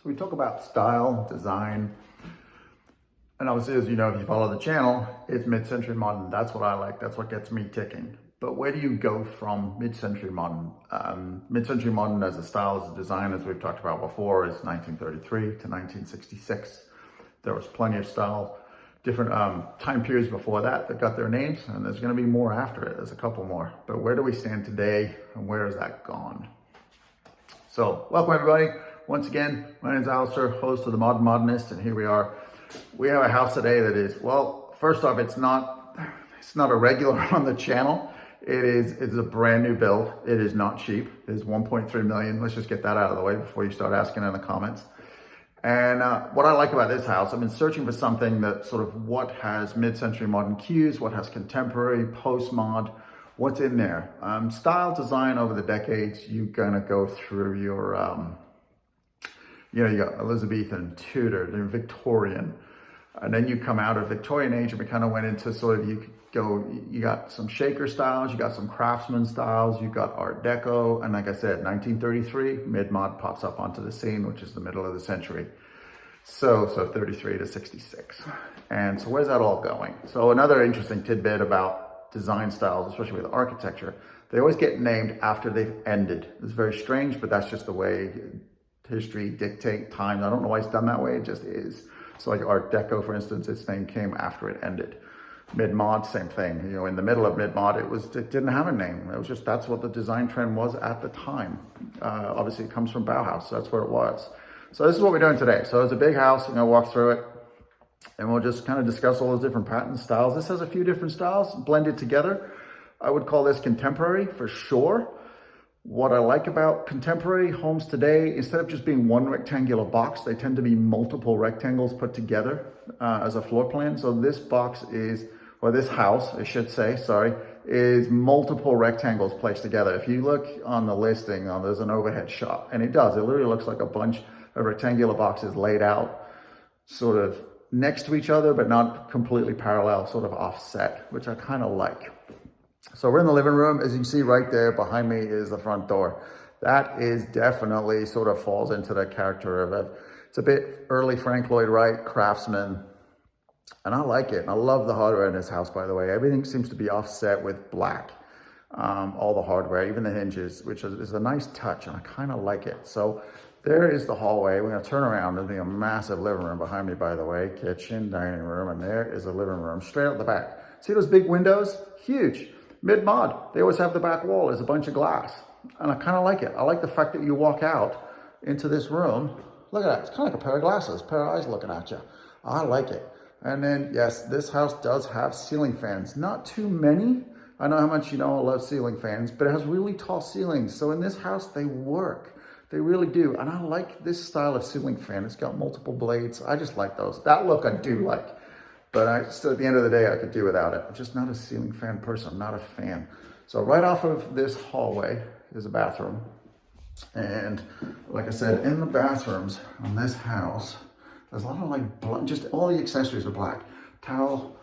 So we talk about style, design, and obviously, as you know, if you follow the channel, it's mid-century modern. That's what I like. That's what gets me ticking. But where do you go from mid-century modern? Mid-century modern as a style, as a design, as we've talked about before, is 1933 to 1966. There was plenty of style, different time periods before that got their names, and there's going to be more after it. There's a couple more. But where do we stand today, and where has that gone? So, welcome everybody. Once again, my name is Alister, host of The Modern Modernist, and here we are. We have a house today that is, well, first off, it's not a regular on the channel. It's a brand new build. It is not cheap. It is 1.3 million. Let's just get that out of the way before you start asking in the comments. And what I like about this house, I've been searching for something that sort of what has mid-century modern cues, what has contemporary, post-mod, what's in there. Style design over the decades, you're gonna go through your, you got Elizabethan, Tudor, then Victorian, and then you come out of Victorian age and we kind of went into sort of, you got some shaker styles, you got some craftsman styles, you got Art Deco, and like I said, 1933, MidMod pops up onto the scene, which is the middle of the century. So 33 to 66. And so where's that all going? So another interesting tidbit about design styles, especially with architecture, they always get named after they've ended. It's very strange, but that's just the way history dictate time. I don't know why it's done that way, it just is. So like Art Deco, for instance, its name came after it ended. MidMod, same thing. In the middle of MidMod, it didn't have a name. It was just, that's what the design trend was at the time. Obviously it comes from Bauhaus, so that's where it was. So this is what we're doing today. So it's a big house, I'm gonna walk through it and we'll just kind of discuss all those different patterns, styles. This has a few different styles blended together. I would call this contemporary for sure. What I like about contemporary homes today, instead of just being one rectangular box, they tend to be multiple rectangles put together as a floor plan. So this box is, or this house, I should say, sorry, is multiple rectangles placed together. If you look on the listing, there's an overhead shot, and it does. It literally looks like a bunch of rectangular boxes laid out sort of next to each other, but not completely parallel, sort of offset, which I kind of like. So we're in the living room. As you can see right there behind me is the front door. That is definitely sort of falls into the character of it. It's a bit early Frank Lloyd Wright, craftsman, and I like it. I love the hardware in this house, by the way. Everything seems to be offset with black. All the hardware, even the hinges, which is a nice touch, and I kind of like it. So there is the hallway. We're gonna turn around. There's a massive living room behind me, by the way. Kitchen, dining room, and there is a living room straight out the back. See those big windows? Huge. Mid-mod, they always have the back wall as a bunch of glass. And I kind of like it. I like the fact that you walk out into this room. Look at that, it's kind of like a pair of glasses, a pair of eyes looking at you. I like it. And then, yes, this house does have ceiling fans. Not too many. I know how much I love ceiling fans, but it has really tall ceilings. So in this house, they work. They really do. And I like this style of ceiling fan. It's got multiple blades. I just like those. That look I do like. But still, at the end of the day, I could do without it. I'm just not a ceiling fan person. I'm not a fan. So right off of this hallway is a bathroom. And like I said, in the bathrooms on this house, there's a lot of just all the accessories are black. Towel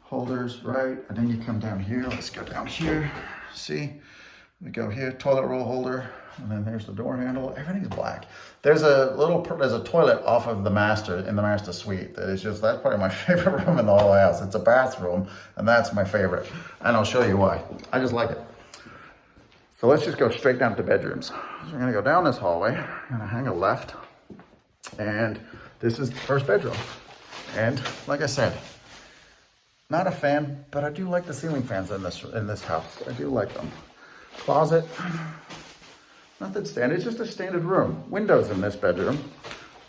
holders, right? And then you come down here. Let's go down here. See? We go here, toilet roll holder. And then there's the door handle. Everything's black. There's a toilet off of the master suite. That's probably my favorite room in the whole house. It's a bathroom, and that's my favorite. And I'll show you why. I just like it. So let's just go straight down to bedrooms. So we're gonna go down this hallway, I'm gonna hang a left, and this is the first bedroom. And like I said, not a fan, but I do like the ceiling fans in this house. I do like them. Closet. Nothing standard, it's just a standard room. Windows in this bedroom.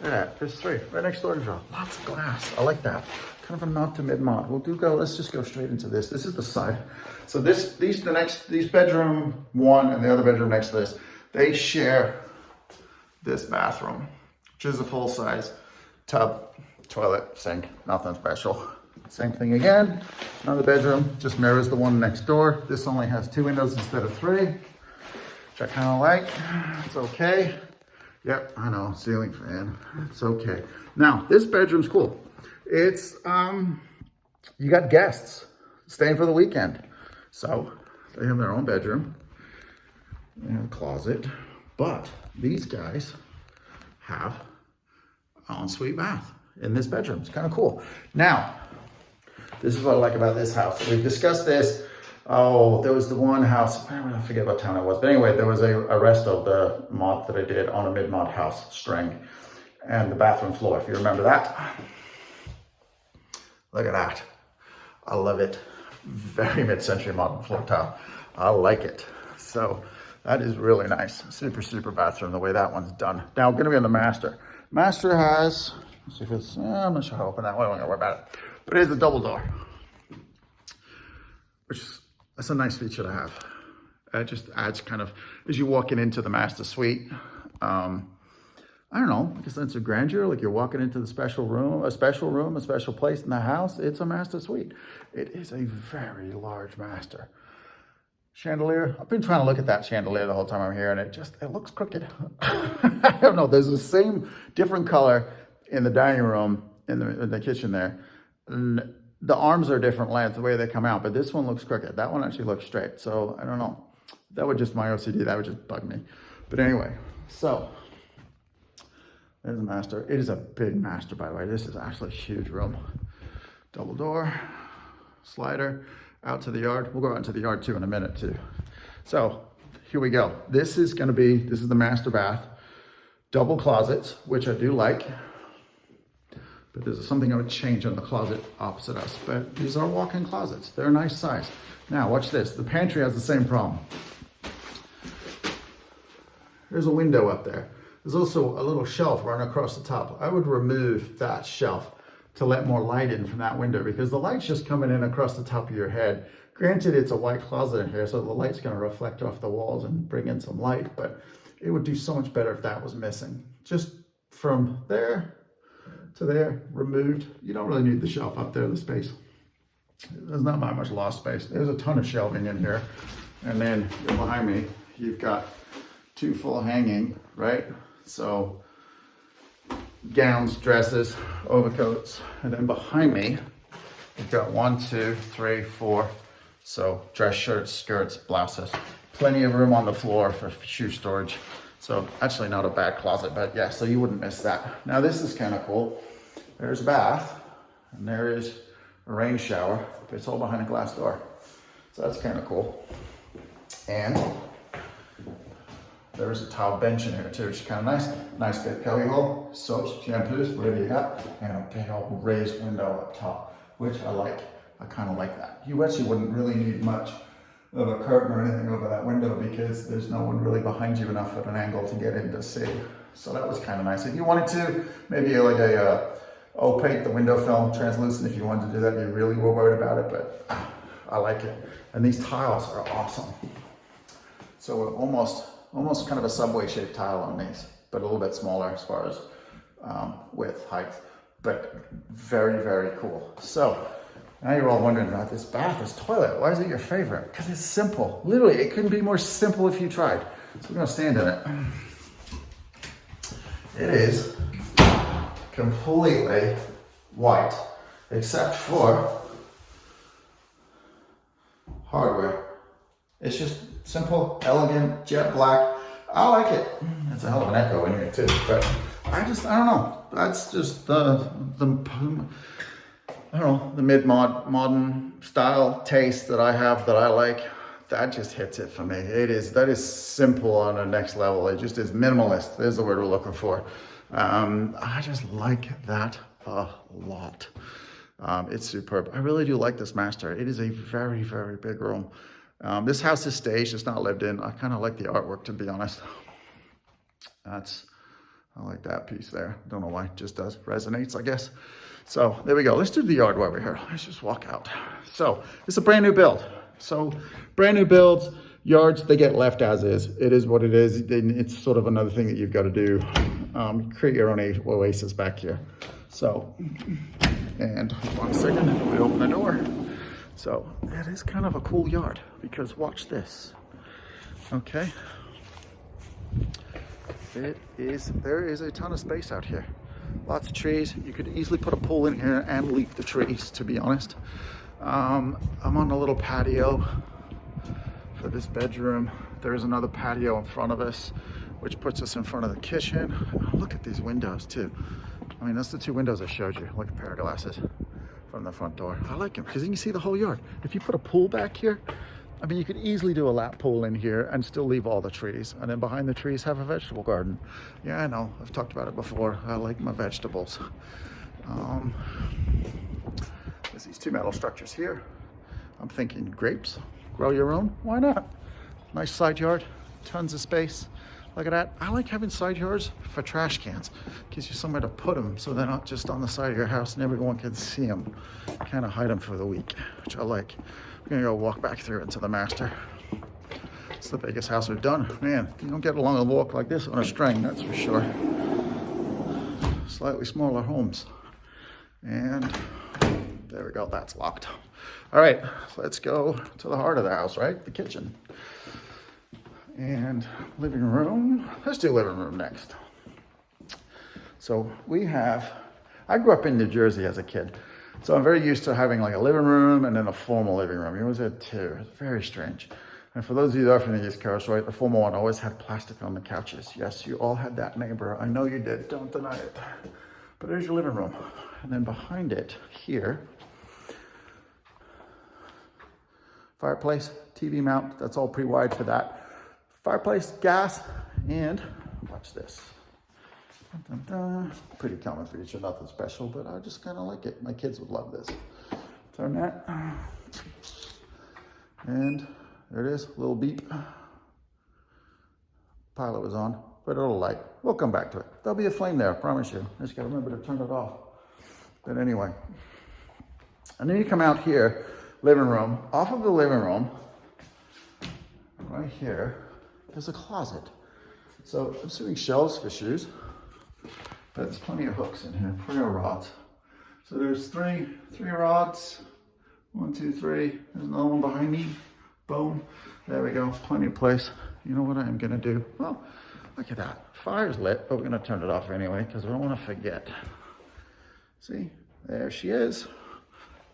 Look at that, there's three, right next door to each other. Lots of glass, I like that. Kind of a nod to mid-mod. Let's just go straight into this. This is the side. So these bedroom one and the other bedroom next to this, they share this bathroom, which is a full size tub, toilet, sink, nothing special. Same thing again, another bedroom, just mirrors the one next door. This only has 2 windows instead of 3. Which I kind of like. It's okay. Yep, I know, ceiling fan. It's okay. Now, this bedroom's cool. It's, you got guests staying for the weekend. So, they have their own bedroom. They have a closet. But these guys have ensuite bath in this bedroom. It's kind of cool. Now, this is what I like about this house. We've discussed this. Oh, there was the one house, I forget what town it was, but anyway, there was a rest of the mod that I did on a mid-mod house string and the bathroom floor, if you remember that. Look at that. I love it. Very mid-century modern floor tile. I like it. So that is really nice. Super, super bathroom, the way that one's done. Now, we're gonna be on the master. Master has, let's see if it's, I'm not sure how to open that one, I don't know about it. But it is a double door, which is, that's a nice feature to have. It just adds kind of, as you're walking into the master suite, I don't know, like a sense of grandeur, like you're walking into the special room, a special place in the house. It's a master suite. It is a very large master. Chandelier, I've been trying to look at that chandelier the whole time I'm here, and it looks crooked. I don't know, there's the same different color in the dining room, in the kitchen there. And the arms are different length, the way they come out, but this one looks crooked. That one actually looks straight. So I don't know. That would just, my OCD, that would just bug me. But anyway, so there's the master. It is a big master, by the way. This is actually a huge room. Double door, slider, out to the yard. We'll go out into the yard too in a minute too. So here we go. This is the master bath. Double closets, which I do like. But there's something I would change on the closet opposite us. But these are walk-in closets. They're a nice size. Now, watch this. The pantry has the same problem. There's a window up there. There's also a little shelf running across the top. I would remove that shelf to let more light in from that window because the light's just coming in across the top of your head. Granted, it's a white closet in here, so the light's going to reflect off the walls and bring in some light, but it would do so much better if that was missing. Just from there to there, removed. You don't really need the shelf up there, the space. There's not that much lost space. There's a ton of shelving in here. And then behind me, you've got two full hanging, right? So gowns, dresses, overcoats. And then behind me, you've got 1, 2, 3, 4. So dress shirts, skirts, blouses. Plenty of room on the floor for shoe storage. So actually not a bad closet, but yeah, so you wouldn't miss that. Now this is kind of cool. There's a bath and there is a rain shower, but it's all behind a glass door. So that's kind of cool. And there is a tile bench in here too, which is kind of nice. Nice big cubby hole, soaps, shampoos, whatever you got, and a big old raised window up top, which I like. I kind of like that. You actually wouldn't really need much of a curtain or anything over that window because there's no one really behind you enough at an angle to get in to see. So that was kind of nice. If you wanted to, maybe like a opaque the window film, translucent, if you wanted to do that, you really were worried about it, but I like it. And these tiles are awesome. So almost kind of a subway shaped tile on these, but a little bit smaller as far as width, height, but very, very cool. So now you're all wondering about this bath, this toilet. Why is it your favorite? Because it's simple. Literally, it couldn't be more simple if you tried. So we're gonna stand in it. It is completely white, except for hardware. It's just simple, elegant, jet black. I like it. It's a hell of an echo in here too, but I don't know. That's just the mid-mod, modern style taste that I have that I like. That just hits it for me. That is simple on a next level. It just is minimalist. There's the word we're looking for. I just like that a lot. It's superb. I really do like this master. It is a very, very big room. This house is staged, it's not lived in. I kind of like the artwork, to be honest. I like that piece there. Don't know why, it just does. Resonates, I guess. So there we go. Let's do the yard while we're here. Let's just walk out. So it's a brand new build. So brand new builds, yards, they get left as is. It is what it is. It's sort of another thing that you've got to do. Create your own oasis back here. So, and 1 second, we open the door. So that is kind of a cool yard because watch this. Okay. There is a ton of space out here. Lots of trees. You could easily put a pool in here and leave the trees, to be honest. I'm on a little patio for this bedroom. There's another patio in front of us, which puts us in front of the kitchen. Oh, look at these windows too. I mean, that's the two windows I showed you, like a pair of glasses from the front door. I like them because you can see the whole yard. If you put a pool back here, I mean, you could easily do a lap pool in here and still leave all the trees. And then behind the trees, have a vegetable garden. Yeah, I know, I've talked about it before. I like my vegetables. There's these two metal structures here. I'm thinking grapes, grow your own, why not? Nice side yard, tons of space. Look at that. I like having side yards for trash cans. Gives you somewhere to put them so they're not just on the side of your house and everyone can see them. Kind of hide them for the week, which I like. We're gonna go walk back through into the master. It's the biggest house we've done. Man, you don't get along a walk like this on a string, that's for sure. Slightly smaller homes. And there we go, that's locked. All right, let's go to the heart of the house, right? The kitchen. And living room. Let's do living room next. So I grew up in New Jersey as a kid. So I'm very used to having like a living room and then a formal living room. You always had two. It's very strange. And for those of you that are from the East Coast, right, the formal one always had plastic on the couches. Yes, you all had that neighbor. I know you did. Don't deny it. But there's your living room. And then behind it, here, fireplace, TV mount. That's all pre-wired for that. Fireplace, gas, and watch this. Dun, dun, dun. Pretty common feature, nothing special, but I just kind of like it. My kids would love this. Turn that. And there it is, little beep. Pilot was on, but it'll light. We'll come back to it. There'll be a flame there, I promise you. I just gotta remember to turn it off. But anyway. And then you come out here, living room. Off of the living room, right here, there's a closet. So I'm assuming shelves for shoes, but there's plenty of hooks in here, plenty of rods. So there's three rods. 1, 2, 3. There's another one behind me. Boom. There we go. Plenty of place. You know what I'm gonna do? Well, look at that. Fire's lit, but we're gonna turn it off anyway because we don't want to forget. See, there she is.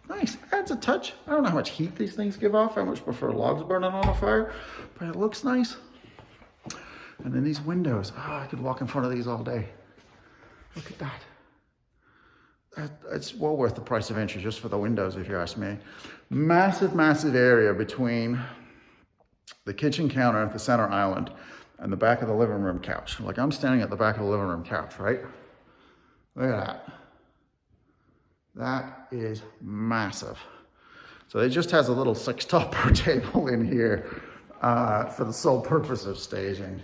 Nice. Adds a touch. I don't know how much heat these things give off. I much prefer logs burning on a fire, but it looks nice. And then these windows. I could walk in front of these all day. Look at that. It's well worth the price of entry just for the windows, if you ask me. Massive, massive area between the kitchen counter, the center island, and the back of the living room couch. Like I'm standing at the back of the living room couch, right? Look at that. That is massive. So it just has a little 6-topper table in here for the sole purpose of staging.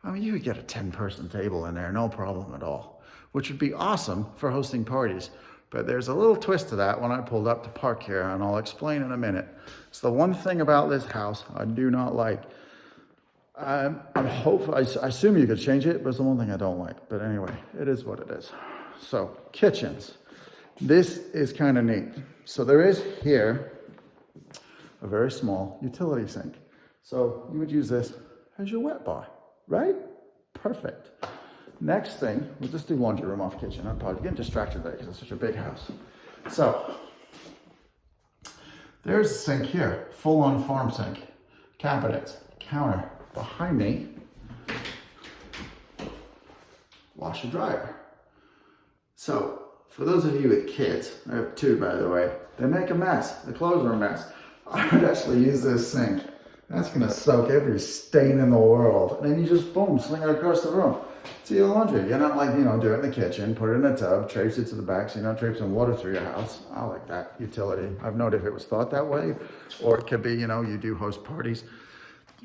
I mean, you could get a 10-person table in there, no problem at all, which would be awesome for hosting parties. But there's a little twist to that when I pulled up to park here, and I'll explain in a minute. It's the one thing about this house I do not like. I assume you could change it, but it's the one thing I don't like. But anyway, it is what it is. So, kitchens. This is kind of neat. So there is here a very small utility sink. So you would use this as your wet bar, right? Perfect. Next thing, we'll just do laundry room off kitchen. I'm probably getting distracted there because it's such a big house. So there's a sink here, full-on farm sink, cabinets, counter. Behind me, washer dryer. So for those of you with kids, I have 2 by the way, they make a mess. The clothes are a mess. I would actually use this sink. That's gonna soak every stain in the world. And then you just, boom, sling it across the room to your laundry. You're not like, do it in the kitchen, put it in a tub, traipse it to the back so you're not traipsing water through your house. I like that utility. I've noted if it was thought that way, or it could be, you do host parties.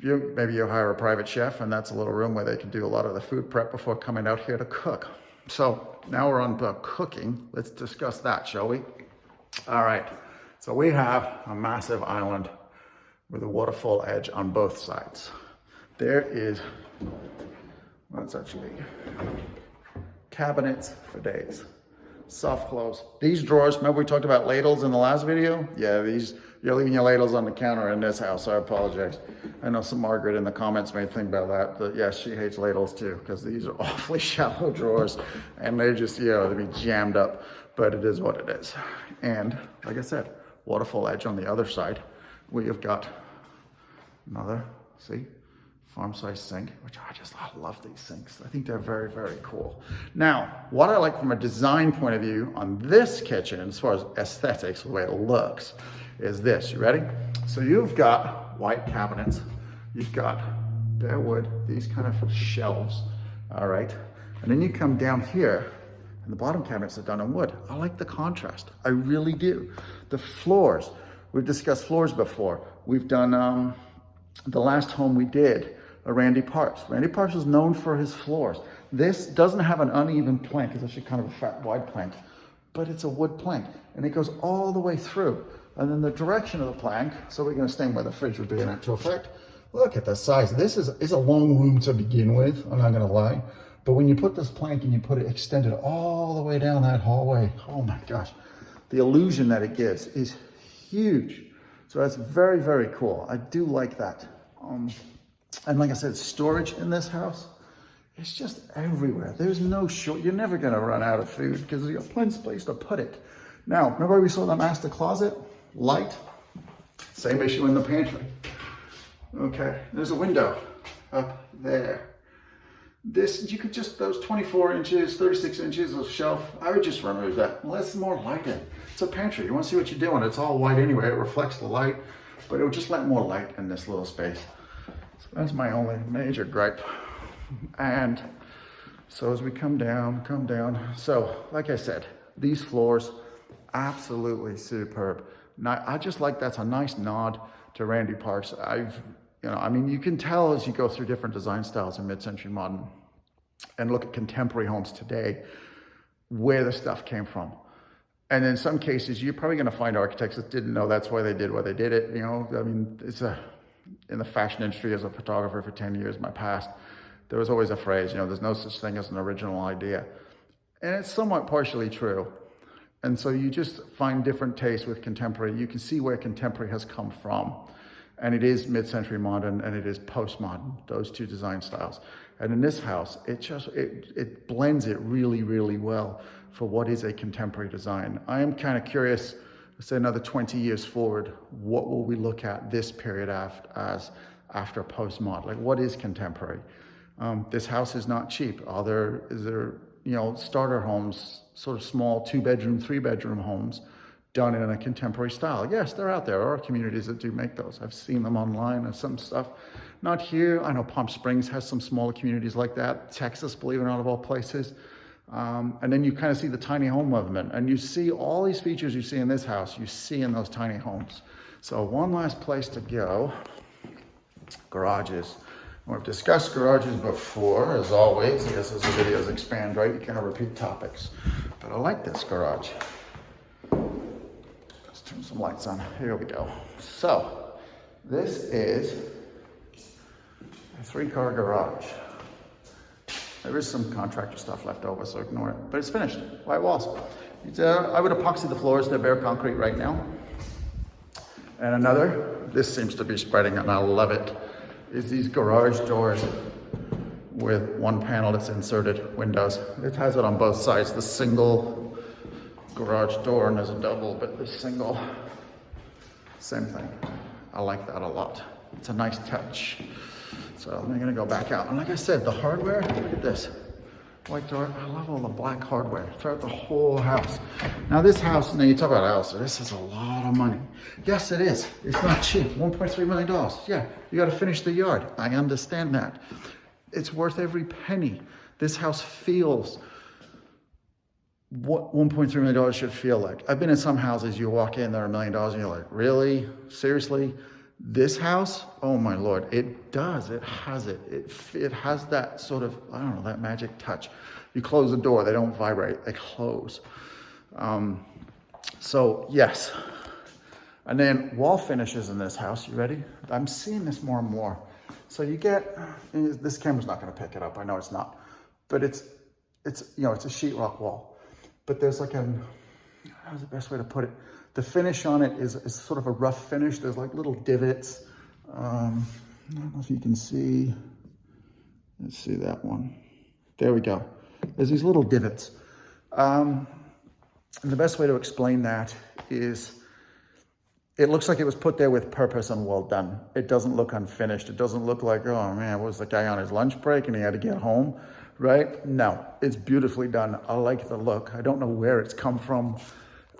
Maybe you hire a private chef and that's a little room where they can do a lot of the food prep before coming out here to cook. So now we're on to cooking. Let's discuss that, shall we? All right, so we have a massive island with a waterfall edge on both sides. There is, that's actually cabinets for days, soft close. These drawers, remember we talked about ladles in the last video? Yeah, you're leaving your ladles on the counter in this house, so I apologize. I know some Margaret in the comments may think about that, but yes, she hates ladles too, because these are awfully shallow drawers, and they just, they'd be jammed up, but it is what it is. And like I said, waterfall edge on the other side. We have got another, see, farm-sized sink, which I love these sinks. I think they're very, very cool. Now, what I like from a design point of view on this kitchen, as far as aesthetics, the way it looks, is this. You ready? So you've got white cabinets. You've got bare wood, these kind of shelves, all right? And then you come down here, and the bottom cabinets are done in wood. I like the contrast. I really do. The floors, we've discussed floors before. We've done, the last home we did, Randy Parks. Randy Parks is known for his floors. This doesn't have an uneven plank. It's actually kind of a fat, wide plank, but it's a wood plank, and it goes all the way through. And then the direction of the plank, so we're gonna stand where the fridge would be in actual fact. Look at the size. This is a long room to begin with, I'm not gonna lie. But when you put this plank and you put it extended all the way down that hallway, oh my gosh, the illusion that it gives is huge. So that's very, very cool. I do like that. And like I said, storage in this house, it's just everywhere. There's no short, you're never gonna run out of food because you got plenty of place to put it. Now, remember we saw the master closet? Light, same issue in the pantry. Okay, there's a window up there. This, you could just, those 24 inches, 36 inches of shelf, I would just remove that. Less more light in. It's a pantry, you wanna see what you're doing. It's all white anyway, it reflects the light, but it would just let more light in this little space. So that's my only major gripe. And so as we come down. So like I said, these floors, absolutely superb. Now, I just like that's a nice nod to Randy Parks. I mean, you can tell as you go through different design styles in mid-century modern and look at contemporary homes today, where the stuff came from. And in some cases, you're probably gonna find architects that didn't know that's why they did what they did it. You know, I mean, in the fashion industry as a photographer for 10 years in my past, there was always a phrase, you know, there's no such thing as an original idea. And it's somewhat partially true. And so you just find different tastes with contemporary. You can see where contemporary has come from. And it is mid-century modern and it is post-modern, those two design styles. And in this house, it blends it really, really well for what is a contemporary design. I am kind of curious, let's say another 20 years forward, what will we look at this period after post-mod? Like, what is contemporary? This house is not cheap. Is there, you know, starter homes, sort of small 2-bedroom, 3-bedroom homes done in a contemporary style? Yes, they're out there. There are communities that do make those. I've seen them online and some stuff. Not here. I know Palm Springs has some smaller communities like that. Texas, believe it or not, of all places. And then you kind of see the tiny home movement, and you see all these features you see in this house, you see in those tiny homes. So one last place to go, garages. We've discussed garages before, as always. I guess as the videos expand, right? You kind of repeat topics. But I like this garage. Let's turn some lights on. Here we go. So, this is a 3-car garage. There is some contractor stuff left over, so ignore it. But it's finished, white walls. I would epoxy the floors, they're bare concrete right now. And another, this seems to be spreading and I love it, is these garage doors with one panel that's inserted windows. It has it on both sides, the single garage door, and there's a double, but the single, same thing. I like that a lot. It's a nice touch. So I'm gonna go back out. And like I said, the hardware, look at this. White door, I love all the black hardware throughout the whole house. Now this house, now you talk about Alister, this is a lot of money. Yes, it is. It's not cheap, $1.3 million. Yeah, you gotta finish the yard. I understand that. It's worth every penny. This house feels what $1.3 million should feel like. I've been in some houses, you walk in, they're $1 million and you're like, really? Seriously? This house, oh my Lord, it does, it has it. It has that sort of, I don't know, that magic touch. You close the door, they don't vibrate, they close. So yes. And then wall finishes in this house, you ready? I'm seeing this more and more. So you get, this camera's not gonna pick it up, I know it's not, but it's you know, it's a sheetrock wall. But there's like how's the best way to put it? The finish on it is sort of a rough finish. There's like little divots. I don't know if you can see. Let's see that one. There we go. There's these little divots. And the best way to explain that is it looks like it was put there with purpose and well done. It doesn't look unfinished. It doesn't look like, oh man, was the guy on his lunch break and he had to get home, right? No, it's beautifully done. I like the look. I don't know where it's come from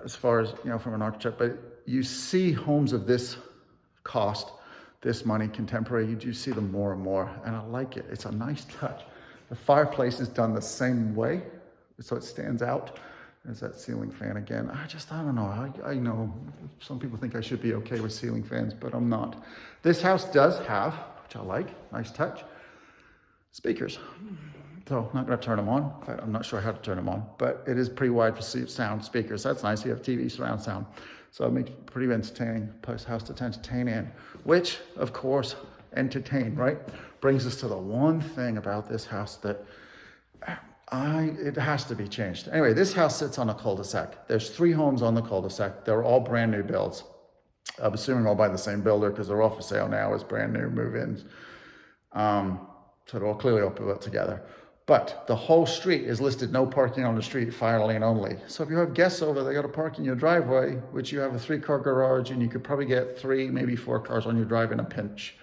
as far as, you know, from an architect, but you see homes of this cost, this money, contemporary, you do see them more and more, and I like it. It's a nice touch. The fireplace is done the same way, so it stands out. There's that ceiling fan again. I don't know. I know some people think I should be okay with ceiling fans, but I'm not. This house does have, which I like, nice touch, speakers. So I'm not going to turn them on. I'm not sure how to turn them on, but it is pretty wide for sound speakers. That's nice. You have TV surround sound. So it makes it pretty entertaining place house to entertain in, which of course, entertain, right? Brings us to the one thing about this house that it has to be changed. Anyway, this house sits on a cul-de-sac. There's 3 homes on the cul-de-sac. They're all brand new builds. I'm assuming all by the same builder because they're all for sale now as brand new move-ins. So they're all clearly all put together. But the whole street is listed no parking on the street, fire lane only. So if you have guests over, they got to park in your driveway, which you have a 3-car garage, and you could probably get 3, maybe 4 cars on your drive in a pinch.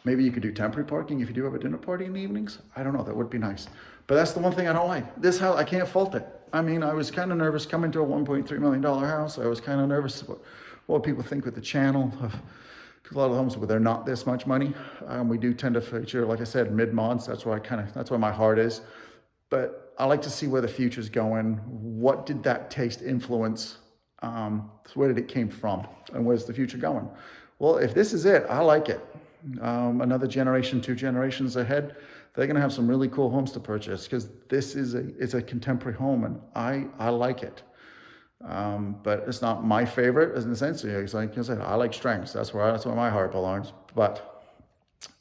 Maybe you could do temporary parking if you do have a dinner party in the evenings. I don't know, that would be nice. But that's the one thing I don't like. This house, I can't fault it. I mean, I was kind of nervous coming to a $1.3 million house. I was kind of nervous about what people think with the channel. Because a lot of the homes where they're not this much money, we do tend to feature, like I said, mid-mods. That's where my heart is. But I like to see where the future's going. What did that taste influence? Where did it came from? And where's the future going? Well, if this is it, I like it. Another generation, 2 generations ahead, they're going to have some really cool homes to purchase because this is a contemporary home, and I like it. But it's not my favorite in the sense, like I said, I like strengths. That's where my heart belongs. But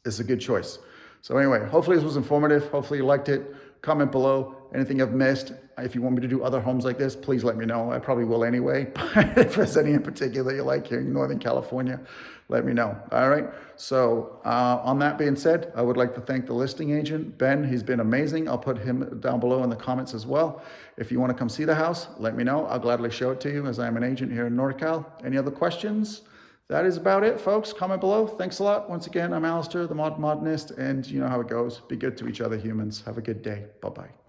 it's a good choice. So anyway, hopefully this was informative. Hopefully you liked it. Comment below anything I've missed. If you want me to do other homes like this, please let me know. I probably will anyway. But if there's any in particular you like here in Northern California, let me know. All right. So on that being said, I would like to thank the listing agent, Ben. He's been amazing. I'll put him down below in the comments as well. If you want to come see the house, let me know. I'll gladly show it to you as I'm an agent here in NorCal. Any other questions? That is about it, folks. Comment below. Thanks a lot. Once again, I'm Alister, the Modernist, and you know how it goes. Be good to each other, humans. Have a good day. Bye-bye.